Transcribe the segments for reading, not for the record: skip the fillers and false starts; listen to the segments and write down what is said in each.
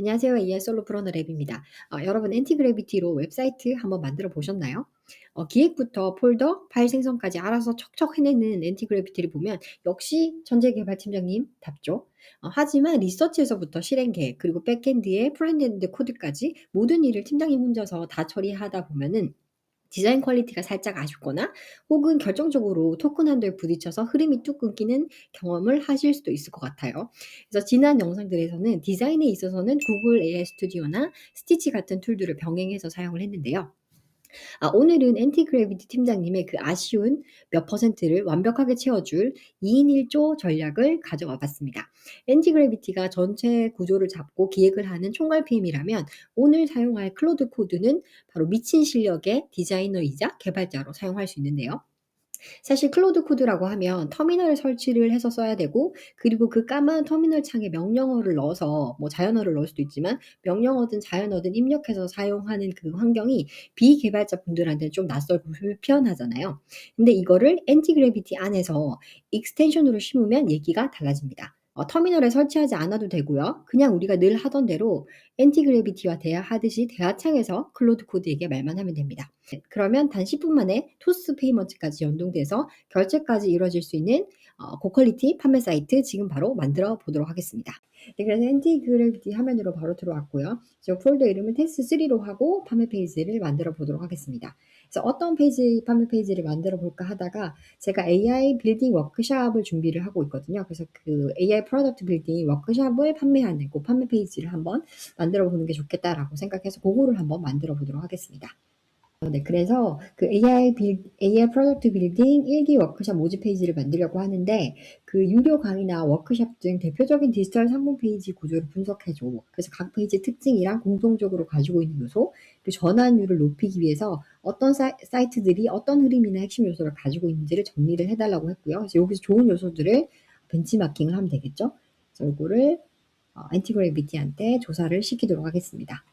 안녕하세요. AI 솔로프러너 랩입니다. 여러분 엔티그래비티로 웹사이트 한번 만들어 보셨나요? 기획부터 폴더, 파일 생성까지 알아서 척척 해내는 엔티그래비티를 보면 역시 전자개발팀장님답죠. 하지만 리서치에서부터 실행 계획, 그리고 백엔드에 프론트엔드 코드까지 모든 일을 팀장님 혼자서 다 처리하다 보면은 디자인 퀄리티가 살짝 아쉽거나 혹은 결정적으로 토큰 한도에 부딪혀서 흐름이 뚝 끊기는 경험을 하실 수도 있을 것 같아요. 그래서 지난 영상들에서는 디자인에 있어서는 구글 AI 스튜디오나 스티치 같은 툴들을 병행해서 사용을 했는데요. 오늘은 엔티그래비티 팀장님의 그 아쉬운 몇 퍼센트를 완벽하게 채워줄 2인 1조 전략을 가져와 봤습니다. 엔티그래비티가 전체 구조를 잡고 기획을 하는 총괄 PM이라면 오늘 사용할 클로드 코드는 바로 미친 실력의 디자이너이자 개발자로 사용할 수 있는데요. 사실 클로드 코드라고 하면 터미널 설치를 해서 써야 되고, 그리고 그 까만 터미널 창에 명령어를 넣어서 뭐 자연어를 넣을 수도 있지만 명령어든 자연어든 입력해서 사용하는 그 환경이 비개발자분들한테는 좀 낯설고 불편하잖아요. 근데 이거를 엔티그래비티 안에서 익스텐션으로 심으면 얘기가 달라집니다. 터미널에 설치하지 않아도 되고요. 그냥 우리가 늘 하던 대로 엔티그래비티와 대화하듯이 대화창에서 클로드 코드에게 말만 하면 됩니다. 그러면 단 10분 만에 토스 페이먼트까지 연동돼서 결제까지 이루어질 수 있는 고퀄리티 판매 사이트 지금 바로 만들어 보도록 하겠습니다. 네, 그래서 엔티그래비티 화면으로 바로 들어왔고요. 저 폴더 이름을 텍스트3로 하고 판매 페이지를 만들어 보도록 하겠습니다. 그래서 어떤 판매 페이지를 만들어 볼까 하다가 제가 AI 빌딩 워크샵을 준비를 하고 있거든요. 그래서 그 AI 프로덕트 빌딩 워크샵을 판매하는 그 판매 페이지를 한번 만들어 보는 게 좋겠다라고 생각해서 그거를 한번 만들어 보도록 하겠습니다. 네. 그래서 그 AI 프로덕트 빌딩 1기 워크샵 모집 페이지를 만들려고 하는데, 그 유료 강의나 워크샵 등 대표적인 디지털 상품 페이지 구조를 분석해 줘. 그래서 각 페이지 특징이랑 공통적으로 가지고 있는 요소, 그 전환율을 높이기 위해서 어떤 사이트들이 어떤 흐름이나 핵심 요소를 가지고 있는지를 정리를 해 달라고 했고요. 그래서 여기서 좋은 요소들을 벤치마킹을 하면 되겠죠. 그래서 요거를 엔티그래비티한테 조사를 시키도록 하겠습니다.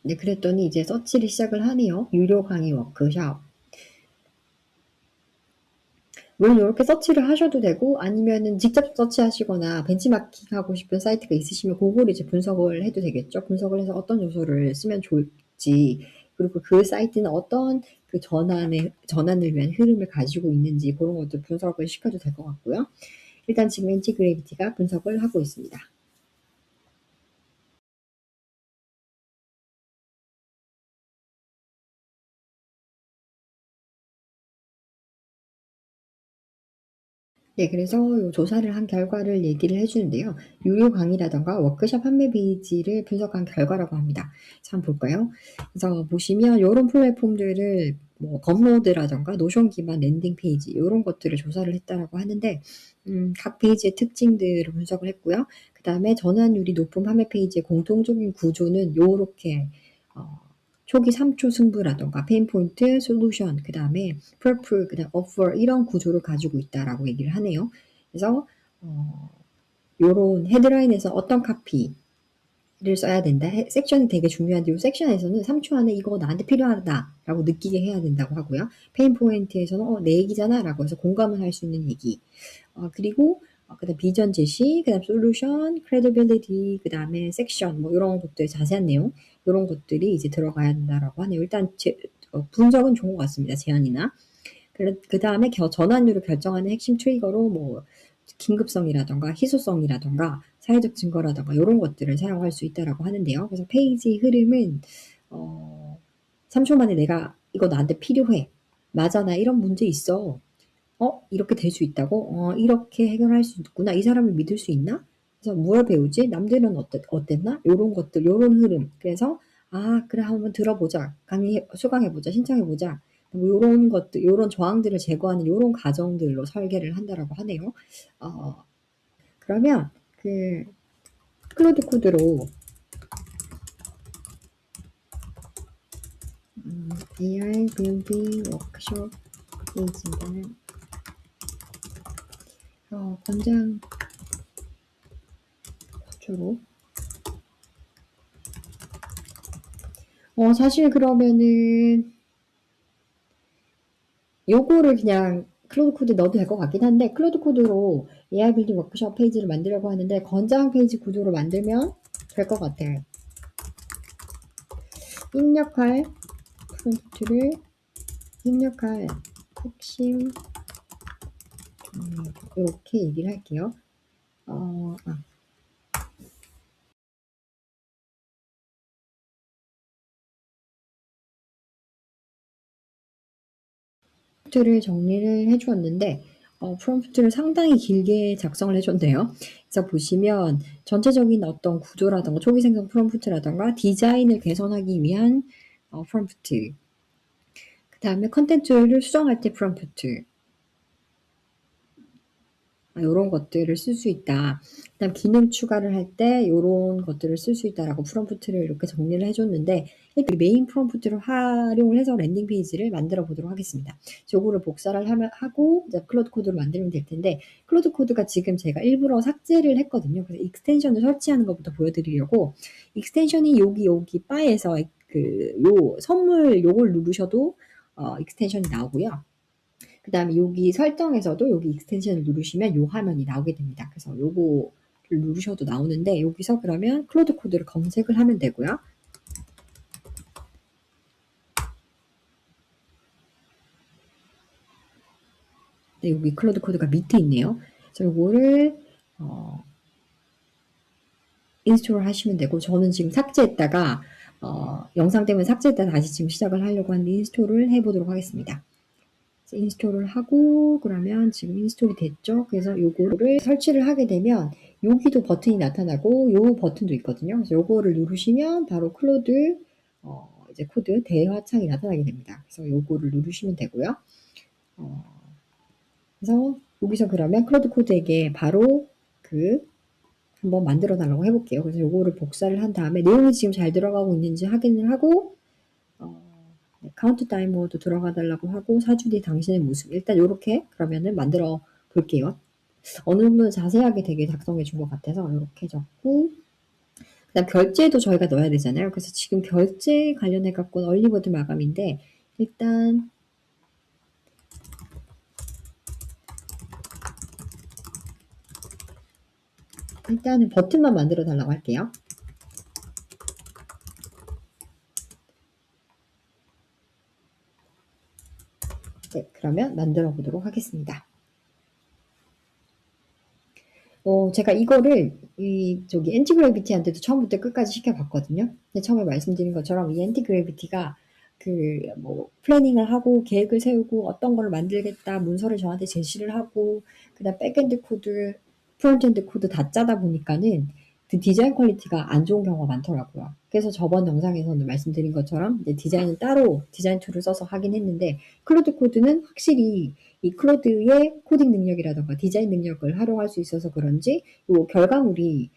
네, 그랬더니 이제 서치를 시작을 하네요. 유료 강의 워크샵. 물론 이렇게 서치를 하셔도 되고, 아니면은 직접 서치하시거나 벤치마킹 하고 싶은 사이트가 있으시면 그거를 이제 분석을 해도 되겠죠. 분석을 해서 어떤 요소를 쓰면 좋을지, 그리고 그 사이트는 어떤 그 전환을 위한 흐름을 가지고 있는지 그런 것들 분석을 시켜도 될 것 같고요. 일단 지금 엔티그래비티가 분석을 하고 있습니다. 네, 그래서 요 조사를 한 결과를 얘기를 해 주는데요. 유료 강의라든가 워크숍 판매 페이지를 분석한 결과라고 합니다. 자, 한번 볼까요? 그래서 보시면 요런 플랫폼들을 뭐 업로드라든가 노션 기반 랜딩 페이지 요런 것들을 조사를 했다라고 하는데, 각 페이지의 특징들을 분석을 했고요. 그다음에 전환율이 높은 판매 페이지의 공통적인 구조는 요렇게 어 초기 3초 승부라든가 페인 포인트, 솔루션, 그다음에 purple, 그다음 offer 이런 구조를 가지고 있다라고 얘기를 하네요. 그래서 어 요런 헤드라인에서 어떤 카피를 써야 된다. 섹션이 되게 중요한데 요 섹션에서는 3초 안에 이거 나한테 필요하다라고 느끼게 해야 된다고 하고요. 페인 포인트에서는 내 얘기잖아라고 해서 공감을 할 수 있는 얘기. 그리고 그다음 비전 제시, 그다음 솔루션, 크레디빌리티, 그다음에 섹션 뭐 요런 것들 자세한 내용 요런 것들이 이제 들어가야 된다라고 하네요. 일단 분석은 좋은 것 같습니다. 제안이나. 그다음에 전환율을 결정하는 핵심 트리거로 뭐 긴급성이라든가 희소성이라든가 사회적 증거라든가 요런 것들을 사용할 수 있다라고 하는데요. 그래서 페이지 흐름은 어 "3초 만에 내가 이거 나한테 필요해. 맞아. 나 이런 문제 있어. 이렇게 될 수 있다고? 이렇게 해결할 수 있구나. 이 사람을 믿을 수 있나? 그래서 뭘 배우지? 남들은 어땠나?" 요런 것들, 요런 흐름. 그래서 '아 그래 한번 들어보자. 강의 수강해 보자. 신청해 보자.' 뭐 요런 것들, 요런 저항들을 제거하는 요런 과정들로 설계를 한다라고 하네요. 어 그러면 그 클로드 코드로 AI 빌딩 워크숍 페이지를 권장 구조로 사실 그러면은 요거를 그냥 클로드 코드에 넣어도 될 것 같긴 한데, 클로드 코드로 AI 빌딩 워크숍 페이지를 만들려고 하는데 건장 페이지 구조로 만들면 될 것 같아요. 입력할 프롬프트를 입력할 핵심 이렇게 얘기를 할게요. 프롬프트를 정리를 해주었는데 프롬프트를 상당히 길게 작성을 해줬네요. 그래서 보시면 전체적인 어떤 구조라던가 초기 생성 프롬프트라던가 디자인을 개선하기 위한 프롬프트, 그 다음에 컨텐츠를 수정할 때 프롬프트, 요런 것들을 쓸 수 있다. 그다음 기능 추가를 할 때 요런 것들을 쓸 수 있다라고 프롬프트를 이렇게 정리를 해줬는데 일단 메인 프롬프트를 활용을 해서 랜딩 페이지를 만들어 보도록 하겠습니다. 요거를 복사를 하고 이제 클로드 코드를 만들면 될 텐데 클로드 코드가 지금 제가 일부러 삭제를 했거든요. 그래서 익스텐션을 설치하는 것부터 보여드리려고 익스텐션이 여기 바에서 요 선물 요걸 누르셔도 익스텐션이 나오고요. 그 다음에 여기 설정에서도 여기 익스텐션을 누르시면 요 화면이 나오게 됩니다. 그래서 요거를 누르셔도 나오는데 여기서 그러면 클로드 코드를 검색을 하면 되고요. 네, 여기 클로드 코드가 밑에 있네요. 그래서 요거를 인스톨을 하시면 되고 저는 지금 삭제했다가 영상 때문에 삭제했다가 다시 지금 시작을 하려고 하는데 인스톨을 해보도록 하겠습니다. 인스톨을 하고 그러면 지금 인스톨이 됐죠. 그래서 요거를 설치를 하게 되면 여기도 버튼이 나타나고 요 버튼도 있거든요. 그래서 요거를 누르시면 바로 클로드 이제 코드 대화창이 나타나게 됩니다. 그래서 요거를 누르시면 되고요. 그래서 여기서 그러면 클로드 코드에게 바로 한번 만들어 달라고 해볼게요. 그래서 요거를 복사를 한 다음에 내용이 지금 잘 들어가고 있는지 확인을 하고 카운트 타이머도 들어가 달라고 하고 4주 뒤 당신의 모습 일단 요렇게 그러면은 만들어 볼게요. 어느 정도 자세하게 되게 작성해 준 것 같아서 이렇게 적고 그다음 결제도 저희가 넣어야 되잖아요. 그래서 지금 결제 관련해 갖고 얼리버드 마감인데 일단은 버튼만 만들어 달라고 할게요. 네, 그러면 만들어 보도록 하겠습니다. 제가 이거를 저기 엔티그래비티한테도 처음부터 끝까지 시켜봤거든요. 근데 처음에 말씀드린 것처럼 이 엔티그래비티가 플래닝을 하고 계획을 세우고 어떤 거를 만들겠다 문서를 저한테 제시를 하고 그다음 백엔드 코드, 프론트엔드 코드 다 짜다 보니까는 그 디자인 퀄리티가 안 좋은 경우가 많더라고요. 그래서 저번 영상에서는 말씀드린 것처럼 이제 디자인은 따로 디자인 툴을 써서 하긴 했는데 클로드 코드는 확실히 이 클로드의 코딩 능력이라던가 디자인 능력을 활용할 수 있어서 그런지 요 결과물이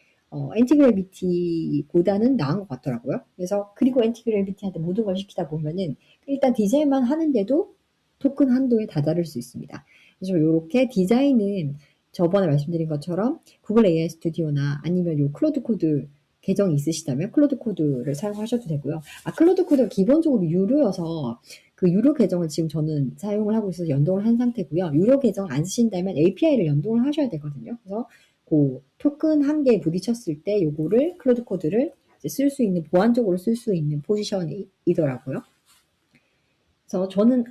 엔티그래비티보다는 나은 것 같더라고요. 그래서 그리고 엔티그래비티한테 모든 걸 시키다 보면은 일단 디자인만 하는데도 토큰 한도에 다다를 수 있습니다. 그래서 이렇게 디자인은 저번에 말씀드린 것처럼 구글 AI 스튜디오나 아니면 요 클로드 코드 계정이 있으시다면 클로드 코드를 사용하셔도 되고요. 클로드 코드가 기본적으로 유료여서 그 유료 계정을 지금 저는 사용을 하고 있어서 연동을 한 상태고요. 유료 계정 안 쓰신다면 API를 연동을 하셔야 되거든요. 그래서 그 토큰 한 개에 부딪혔을 때 요거를 클로드 코드를 쓸 수 있는 보안적으로 쓸 수 있는 포지션이더라고요. 그래서 저는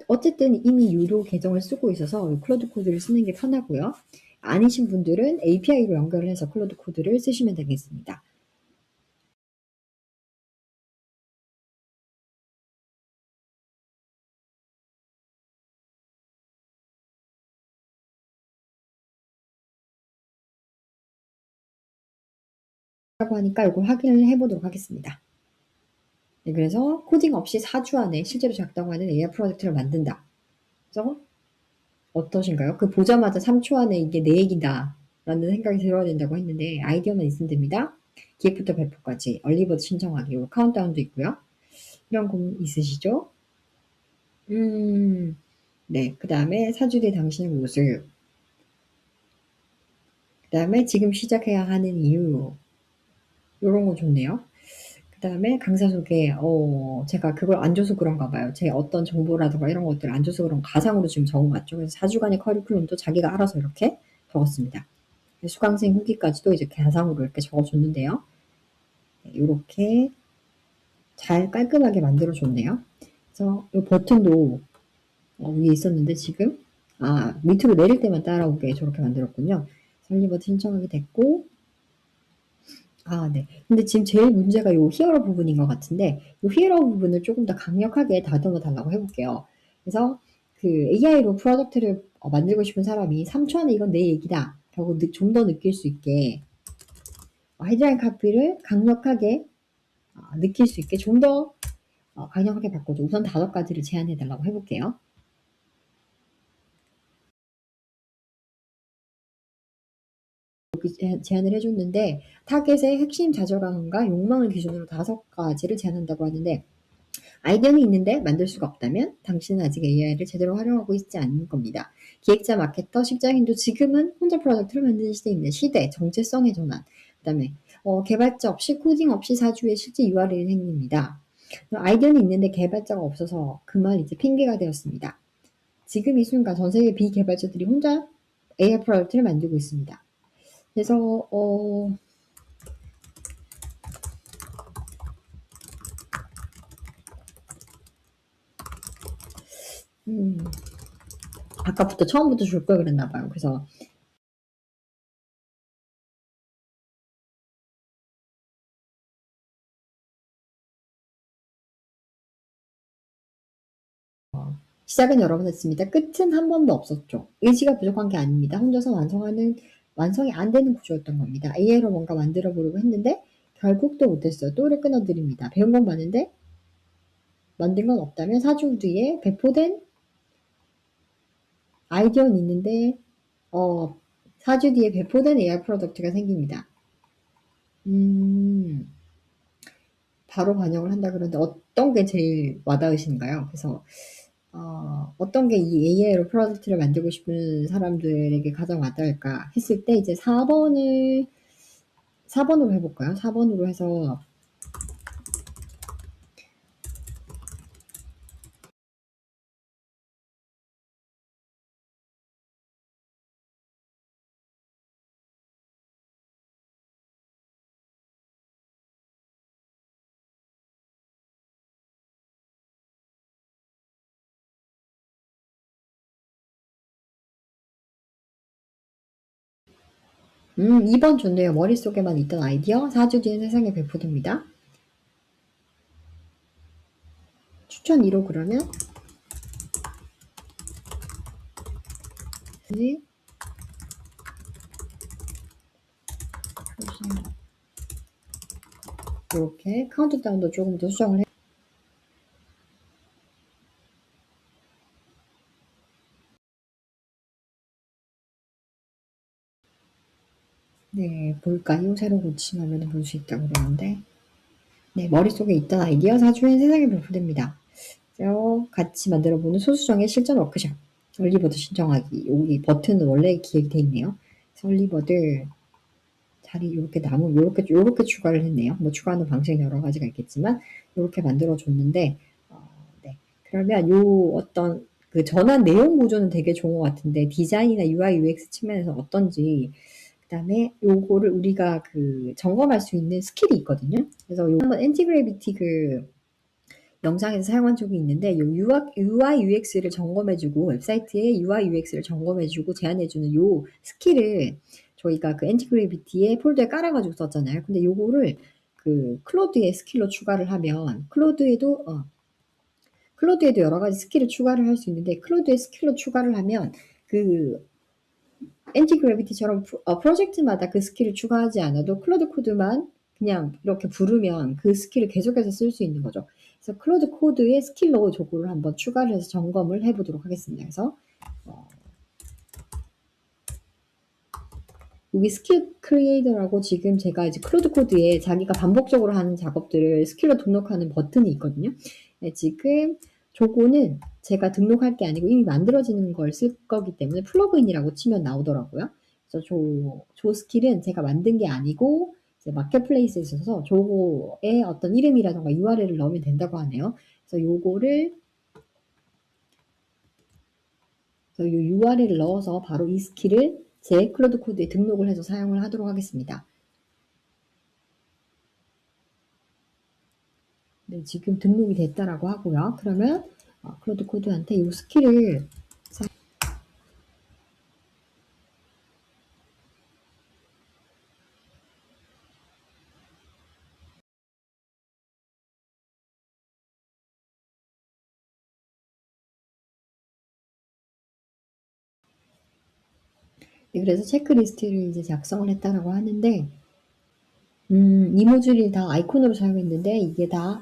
어쨌든 이미 유료 계정을 쓰고 있어서 클로드 코드를 쓰는 게 편하고요. 아니신 분들은 API로 연결을 해서 클로드 코드를 쓰시면 되겠습니다. 라고 하니까 이걸 확인을 해보도록 하겠습니다. 네, 그래서 코딩 없이 4주 안에 실제로 작동하는 AI 프로젝트를 만든다. 그래서 어떠신가요? 그 보자마자 3초 안에 이게 내 얘기다 라는 생각이 들어야 된다고 했는데 아이디어만 있으면 됩니다. 기획부터 발표까지 얼리버드 신청하기 요 카운트다운도 있고요. 이런 거 있으시죠? 네. 그 다음에 4주 뒤 당신의 모습. 그 다음에 지금 시작해야 하는 이유. 요런 거 좋네요. 그 다음에 강사 소개. 제가 그걸 안 줘서 그런가 봐요. 제 어떤 정보라든가 이런 것들 안 줘서 그런 가상으로 지금 적은 것 같죠. 그래서 4주간의 커리큘럼도 자기가 알아서 이렇게 적었습니다. 수강생 후기까지도 이제 가상으로 이렇게 적어줬는데요. 이렇게 잘 깔끔하게 만들어줬네요. 그래서 이 버튼도 위에 있었는데 지금 밑으로 내릴 때만 따라오게 저렇게 만들었군요. 설리버드 신청하게 됐고, 네. 근데 지금 제일 문제가 요 히어로 부분인 것 같은데, 요 히어로 부분을 조금 더 강력하게 다듬어 달라고 해볼게요. 그래서 그 AI로 프로덕트를 만들고 싶은 사람이 3초 안에 이건 내 얘기다 라고 좀 더 느낄 수 있게 헤드라인 카피를 강력하게 느낄 수 있게 좀 더 강력하게 바꿔줘. 우선 5가지를 제안해 달라고 해볼게요. 제안을 해줬는데 타겟의 핵심 좌절감과 욕망을 기준으로 5가지를 제안한다고 하는데, 아이디어는 있는데 만들 수가 없다면 당신은 아직 AI를 제대로 활용하고 있지 않는 겁니다. 기획자, 마케터, 직장인도 지금은 혼자 프로덕트를 만드는 시대입니다. 시대, 정체성의 전환, 그 다음에 개발자 없이, 코딩 없이 사주의 실제 URL이 생깁니다. 아이디어는 있는데 개발자가 없어서 그 말 이제 핑계가 되었습니다. 지금 이 순간 전 세계 비개발자들이 혼자 AI 프로덕트를 만들고 있습니다. 그래서 아까부터 처음부터 줄 걸 그랬나 봐요. 그래서 시작은 여러 번 했습니다. 끝은 한 번도 없었죠. 의지가 부족한 게 아닙니다. 혼자서 완성이 안 되는 구조였던 겁니다. AI로 뭔가 만들어 보려고 했는데 결국 또 못했어요. 또래 끊어드립니다. 배운 건 많은데 만든 건 없다면 4주 뒤에 배포된 아이디어는 있는데 4주 뒤에 배포된 AI 프로덕트가 생깁니다. 바로 반영을 한다 그러는데 어떤 게 제일 와닿으신가요? 그래서 어떤 게 이 AI로 프로덕트를 만들고 싶은 사람들에게 가장 와닿을까 했을 때 이제 4번으로 해볼까요? 4번으로 해서 음, 2번 좋네요. 머릿속에만 있던 아이디어 4주 뒤엔 세상에 배포됩니다. 추천 2로 그러면 네. 이렇게 카운트다운도 조금 더 수정을 해. 네, 볼까요? 새로 고침하면 볼 수 있다고 그러는데, 네, 머릿속에 있던 아이디어 4주엔 세상에 배포됩니다. 같이 만들어보는 소수정의 실전 워크숍. 얼리버드 신청하기. 여기 버튼은 원래 기획돼 있네요. 얼리버드 자리 요렇게 추가를 했네요. 뭐 추가하는 방식은 여러 가지가 있겠지만 요렇게 만들어 줬는데 네. 그러면 요 어떤 그 전환 내용 구조는 되게 좋은 것 같은데 디자인이나 UI UX 측면에서 어떤지, 그다음에 요거를 우리가 그 점검할 수 있는 스킬이 있거든요. 그래서 요 한번 엔티그래비티 그 영상에서 사용한 적이 있는데 요 UI UX를 점검해주고 웹사이트의 UI UX를 점검해주고 제안해주는 요 스킬을 저희가 그 엔티그래비티의 폴더에 깔아가지고 썼잖아요. 근데 요거를 그 클로드의 스킬로 추가를 하면 클로드에도 여러 가지 스킬을 추가를 할 수 있는데 클로드의 스킬로 추가를 하면 그 엔티그래비티처럼 프로젝트마다 그 스킬을 추가하지 않아도 클로드 코드만 그냥 이렇게 부르면 그 스킬을 계속해서 쓸 수 있는 거죠. 그래서 클로드 코드의 스킬로 저거를 한번 추가를 해서 점검을 해보도록 하겠습니다. 그래서 여기 스킬 크리에이터라고 지금 제가 이제 클로드 코드에 자기가 반복적으로 하는 작업들을 스킬로 등록하는 버튼이 있거든요. 네, 지금 저거는 제가 등록할 게 아니고 이미 만들어지는 걸 쓸 거기 때문에 플러그인이라고 치면 나오더라고요. 그래서 저 스킬은 제가 만든 게 아니고 이제 마켓플레이스에 있어서 저거의 어떤 이름이라던가 URL을 넣으면 된다고 하네요. 그래서 요거를 이 URL을 넣어서 바로 이 스킬을 제 클로드 코드에 등록을 해서 사용을 하도록 하겠습니다. 네, 지금 등록이 됐다라고 하고요. 그러면 클로드 코드한테 이 스킬을 네, 그래서 체크리스트를 이제 작성을 했다라고 하는데, 이 모듈이 다 아이콘으로 사용했는데 이게 다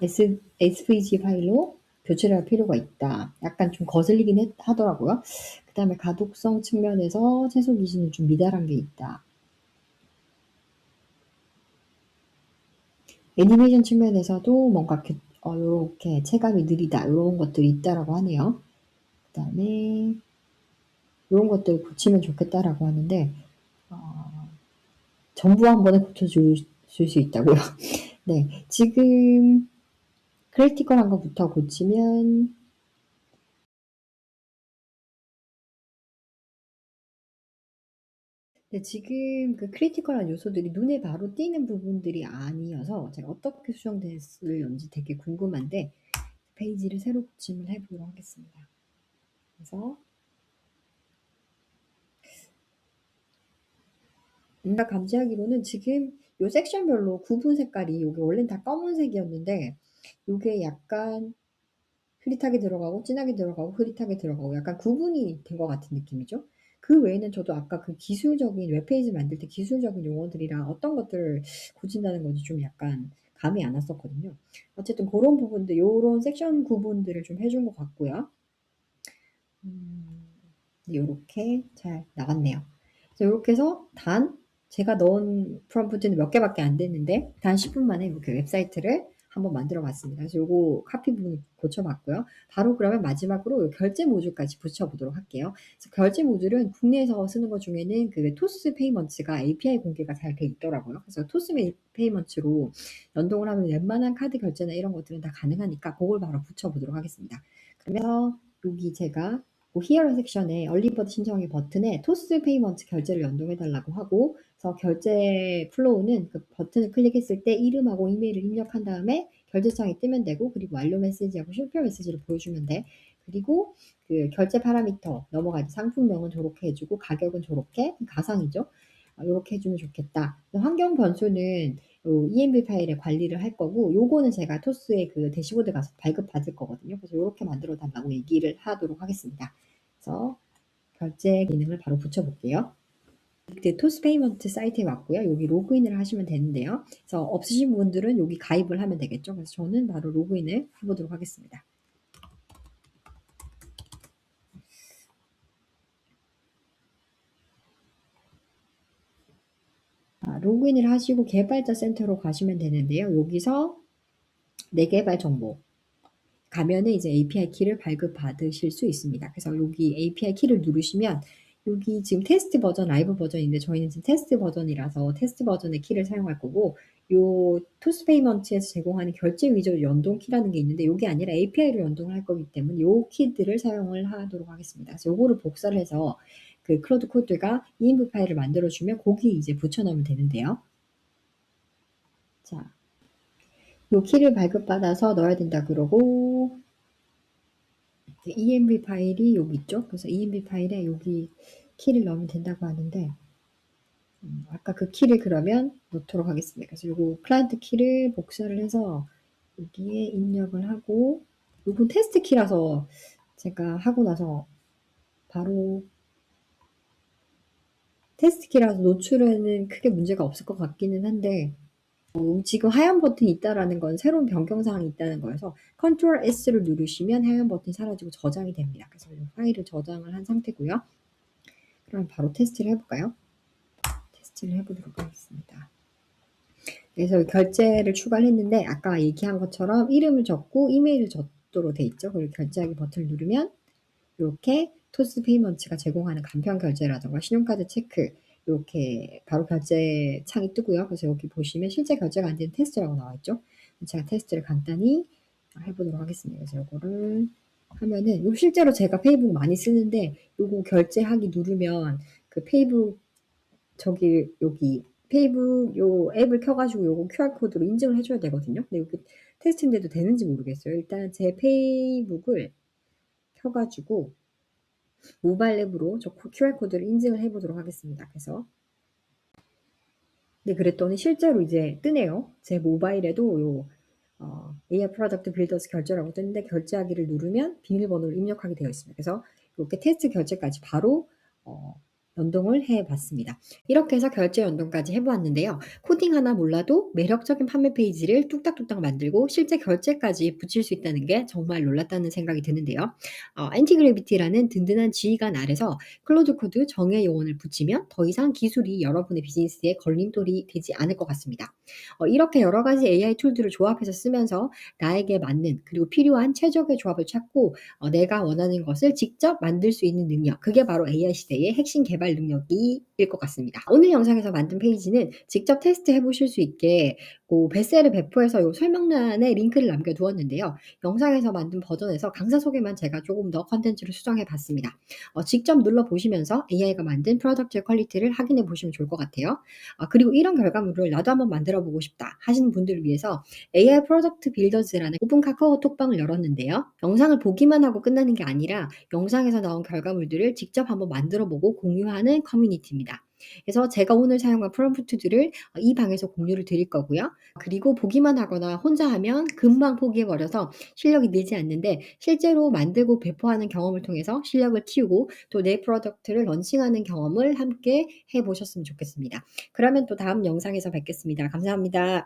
SVG 파일로 교체를 할 필요가 있다. 약간 좀 거슬리긴 하더라고요. 그 다음에 가독성 측면에서 최소 기준이 좀 미달한 게 있다. 애니메이션 측면에서도 뭔가 요렇게 체감이 느리다. 이런 것들이 있다라고 하네요. 그 다음에 이런 것들 고치면 좋겠다라고 하는데, 전부 한 번에 고쳐줄 수 있다고요. 네, 지금 크리티컬한 것부터 고치면, 네, 지금 그 크리티컬한 요소들이 눈에 바로 띄는 부분들이 아니어서 제가 어떻게 수정됐을지 되게 궁금한데, 페이지를 새로 고침을 해보도록 하겠습니다. 그래서 제가 감지하기로는 지금 요 섹션별로 구분 색깔이 요게 원래는 다 검은색이었는데 요게 약간 흐릿하게 들어가고 진하게 들어가고 흐릿하게 들어가고 약간 구분이 된 것 같은 느낌이죠. 그 외에는 저도 아까 그 기술적인 웹페이지 만들 때 기술적인 용어들이랑 어떤 것들을 고친다는 건지 좀 약간 감이 안 왔었거든요. 어쨌든 그런 부분들, 요런 섹션 구분들을 좀 해준 것 같고요. 요렇게 잘 나왔네요. 그래서 요렇게 해서 제가 넣은 프롬프트는 몇 개밖에 안 됐는데 단 10분 만에 이렇게 웹사이트를 한번 만들어 봤습니다. 그래서 요거 카피 부분 고쳐봤고요. 바로 그러면 마지막으로 결제 모듈까지 붙여보도록 할게요. 그래서 결제 모듈은 국내에서 쓰는 것 중에는 그 토스 페이먼츠가 API 공개가 잘 돼 있더라고요. 그래서 토스 페이먼츠로 연동을 하면 웬만한 카드 결제나 이런 것들은 다 가능하니까 그걸 바로 붙여보도록 하겠습니다. 그러면 여기 제가 히어로 섹션에 얼리버드 신청하기 버튼에 토스 페이먼트 결제를 연동해달라고 하고, 그래서 결제 플로우는 그 버튼을 클릭했을 때 이름하고 이메일을 입력한 다음에 결제창이 뜨면 되고, 그리고 완료 메시지하고 실표 메시지를 보여주면 돼. 그리고 그 결제 파라미터 넘어가지 상품명은 저렇게 해주고 가격은 저렇게 가상이죠. 이렇게 해주면 좋겠다. 환경 변수는 ENB 파일에 관리를 할 거고, 요거는 제가 토스의 그 대시보드 가서 발급 받을 거거든요. 그래서 이렇게 만들어 달라고 얘기를 하도록 하겠습니다. 그래서 결제 기능을 바로 붙여볼게요. 그 토스 페이먼트 사이트에 왔고요. 여기 로그인을 하시면 되는데요. 그래서 없으신 분들은 여기 가입을 하면 되겠죠. 그래서 저는 바로 로그인을 해보도록 하겠습니다. 로그인을 하시고 개발자 센터로 가시면 되는데요. 여기서 내 개발 정보 가면은 이제 API 키를 발급받으실 수 있습니다. 그래서 여기 API 키를 누르시면 여기 지금 테스트 버전, 라이브 버전인데 저희는 지금 테스트 버전이라서 테스트 버전의 키를 사용할 거고, 요 토스 페이먼트에서 제공하는 결제 위조 연동 키라는 게 있는데 요게 아니라 API로 연동을 할 거기 때문에 요 키들을 사용을 하도록 하겠습니다. 그래서 요거를 복사를 해서 그 클로드 코드가 ENV 파일을 만들어주면 거기 이제 붙여넣으면 되는데요. 자, 요 키를 발급받아서 넣어야 된다 그러고, ENV 파일이 여기 있죠. 그래서 ENV 파일에 여기 키를 넣으면 된다고 하는데, 아까 그 키를 그러면 넣도록 하겠습니다. 그래서 요거 클라이언트 키를 복사를 해서 여기에 입력을 하고, 요건 테스트 키라서 제가 하고 나서 바로 테스트 키라서 노출에는 크게 문제가 없을 것 같기는 한데, 지금 하얀 버튼이 있다라는 건 새로운 변경사항이 있다는 거여서 컨트롤 S를 누르시면 하얀 버튼이 사라지고 저장이 됩니다. 그래서 이 파일을 저장을 한 상태고요. 그럼 바로 테스트를 해볼까요? 테스트를 해보도록 하겠습니다. 그래서 결제를 추가를 했는데 아까 얘기한 것처럼 이름을 적고 이메일을 적도록 돼 있죠. 그리고 결제하기 버튼을 누르면 이렇게 토스 페이먼츠가 제공하는 간편 결제라든가 신용카드 체크 이렇게 바로 결제 창이 뜨고요. 그래서 여기 보시면 실제 결제가 안 되는 테스트라고 나와 있죠. 제가 테스트를 간단히 해보도록 하겠습니다. 그래서 이거를 하면은 실제로 제가 페이북 많이 쓰는데 요거 결제하기 누르면 그 페이북 저기 여기 페이북 요 앱을 켜 가지고 요거 QR 코드로 인증을 해 줘야 되거든요. 근데 여기 테스트인데도 되는지 모르겠어요. 일단 제 페이북을 켜 가지고 모바일 앱으로 저 QR 코드를 인증을 해 보도록 하겠습니다. 그래서 네, 그랬더니 실제로 이제 뜨네요. 제 모바일에도 요 AI 프로덕트 빌더스 결제라고 뜨는데 결제하기를 누르면 비밀번호를 입력하게 되어 있습니다. 그래서 이렇게 테스트 결제까지 바로 어 연동을 해 봤습니다. 이렇게 해서 결제 연동까지 해 보았는데요. 코딩 하나 몰라도 매력적인 판매 페이지를 뚝딱뚝딱 만들고 실제 결제까지 붙일 수 있다는 게 정말 놀랐다는 생각이 드는데요. 엔티그래비티라는 든든한 지휘관 아래서 클로드 코드 정의 요원을 붙이면 더 이상 기술이 여러분의 비즈니스에 걸림돌이 되지 않을 것 같습니다. 이렇게 여러 가지 AI 툴들을 조합해서 쓰면서 나에게 맞는 그리고 필요한 최적의 조합을 찾고 내가 원하는 것을 직접 만들 수 있는 능력, 그게 바로 AI 시대의 핵심 개발 능력일 것 같습니다. 오늘 영상에서 만든 페이지는 직접 테스트해 보실 수 있게 베셀을 배포해서 요 설명란에 링크를 남겨 두었는데요. 영상에서 만든 버전에서 강사 소개만 제가 조금 더 컨텐츠를 수정해 봤습니다. 직접 눌러 보시면서 AI가 만든 프로덕트의 퀄리티를 확인해 보시면 좋을 것 같아요. 그리고 이런 결과물을 나도 한번 만들어 보고 싶다 하시는 분들을 위해서 AI 프로덕트 빌더즈라는 오픈 카카오톡방을 열었는데요. 영상을 보기만 하고 끝나는 게 아니라 영상에서 나온 결과물들을 직접 한번 만들어 보고 공유하는 커뮤니티입니다. 그래서 제가 오늘 사용한 프롬프트들을 이 방에서 공유를 드릴 거고요. 그리고 보기만 하거나 혼자 하면 금방 포기해 버려서 실력이 늘지 않는데 실제로 만들고 배포하는 경험을 통해서 실력을 키우고 또 내 프로덕트를 런칭하는 경험을 함께 해 보셨으면 좋겠습니다. 그러면 또 다음 영상에서 뵙겠습니다. 감사합니다.